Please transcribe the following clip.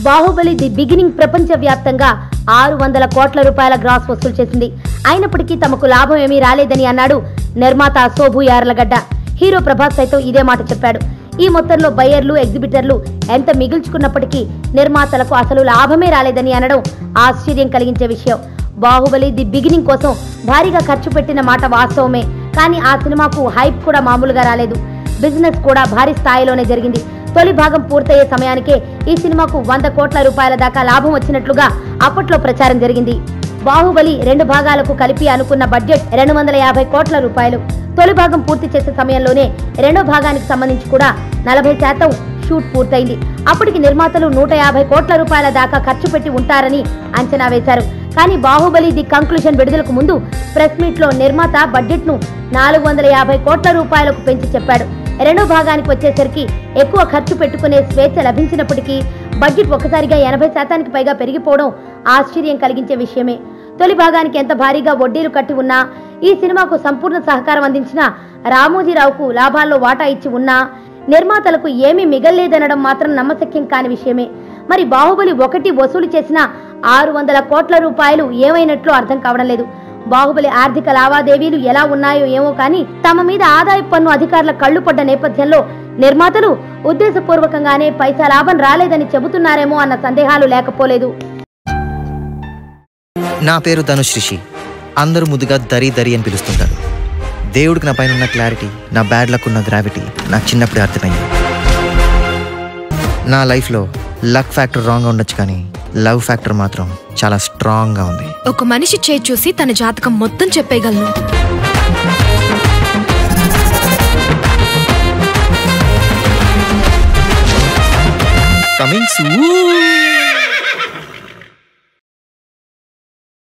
Baahubali the beginning ప్రపంచవ్యాప్తంగా 600 కోట్ల రూపాయల గ్రాస్ వసూలు చేసింది. అయినప్పటికీ తమకు లాభం ఏమీ రాలేదని అన్నాడు నిర్మాత శోభు యార్లగడ్డ. హీరో ప్రభాస్ సైతం ఇదే మాట చెప్పాడు. ఈ మొత్తంలో బయ్యర్లు, ఎగ్జిబిటర్లు ఎంత మిగుల్చుకున్నప్పటికీ నిర్మాతలకు అసలు లాభమే రాలేదని అనడం ఆశ్చర్యం కలిగించే విషయం. బాహుబలి ది బిగినింగ్ కోసం భారీగా ఖర్చు పెట్టిన మాట వాస్తవమే. కానీ ఆ సినిమాకు హైప్ కూడా మామూలుగా రాలేదు. బిజినెస్ కూడా భారీ స్థాయిలోనే జరిగింది. తొలి భాగం పూర్తయ్యే సమయానికే ఈ సినిమాకు 100 కోట్ల రూపాయల దాకా లాభం వచ్చినట్లుగా అప్పట్లో ప్రచారం జరిగింది. బాహుబలి 2 భాగాలకు కలిపి అనుకున్న బడ్జెట్ 250 కోట్ల రూపాయలు. తొలి భాగం పూర్తి చేసే సమయంలోనే రెండో భాగానికి సంబంధించి కూడా 40% షూట్ పూర్తయింది. అప్పటికి నిర్మాతలు 150 కోట్ల రూపాయల దాకా ఖర్చు పెట్టి ఉంటారని అంచనా వేశారు. కానీ బాహుబలి ది కంక్లూజన్ విడుదలకు ముందు ప్రెస్ మీట్ లో నిర్మాత బడ్జెట్ ను 450 కోట్ల రూపాయలకు పెంచి చెప్పాడు. రెండో భాగానికి వచ్చేసరికి ఎక్కువ ఖర్చు పెట్టుకునే స్వేచ్ఛ లభించినప్పటికీ బడ్జెట్ ఒకసారిగా 80% పైగా పెరిగిపోవడం ఆశ్చర్యం కలిగించే విషయమే. తొలి భాగానికి ఎంత భారీగా వడ్డీలు కట్టి ఉన్నా, ఈ సినిమాకు సంపూర్ణ సహకారం అందించిన రామోజీరావుకు లాభాల్లో వాటా ఇచ్చి ఉన్నా నిర్మాతలకు ఏమీ మిగల్లేదనడం మాత్రం నమ్మశక్యం కాని విషయమే. మరి బాహుబలి 1 వసూలు చేసిన 600 కోట్ల రూపాయలు ఏమైనట్లు అర్థం కావడం లేదు. బాహుబలి ఆర్థిక లావాదేవీలు ఎలా ఉన్నాయో ఏమో కానీ తమ మీద ఆదాయ పన్ను అధికారుల కళ్లు పడ్డ నేపథ్యంలో నిర్మాతలు ఉద్దేశపూర్వకంగానే పైసా లాభం రాలేదని చెబుతున్నారేమో అన్న సందేహాలు లేకపోలేదు. నా పేరు ధనుష్ రిషి. అందరూ ముద్దుగా దరి దరి అని పిలుస్తుంటారు. దేవుడికి నా పైన ఉన్న క్లారిటీ, నా బ్యాడ్ లక్ ఉన్న గ్రావిటీ నాకు చిన్నప్పుడే అర్థమైంది. నా లైఫ్లో లక్ ఫ్యాక్టర్ రాంగ్గా ఉండొచ్చు, కానీ లవ్ ఫ్యాక్టర్ మాత్రం చాలా స్ట్రాంగ్గా ఉంది. ఒక మనిషి చేయి చూసి తన జాతకం మొత్తం చెప్పేయగలను. Coming soon.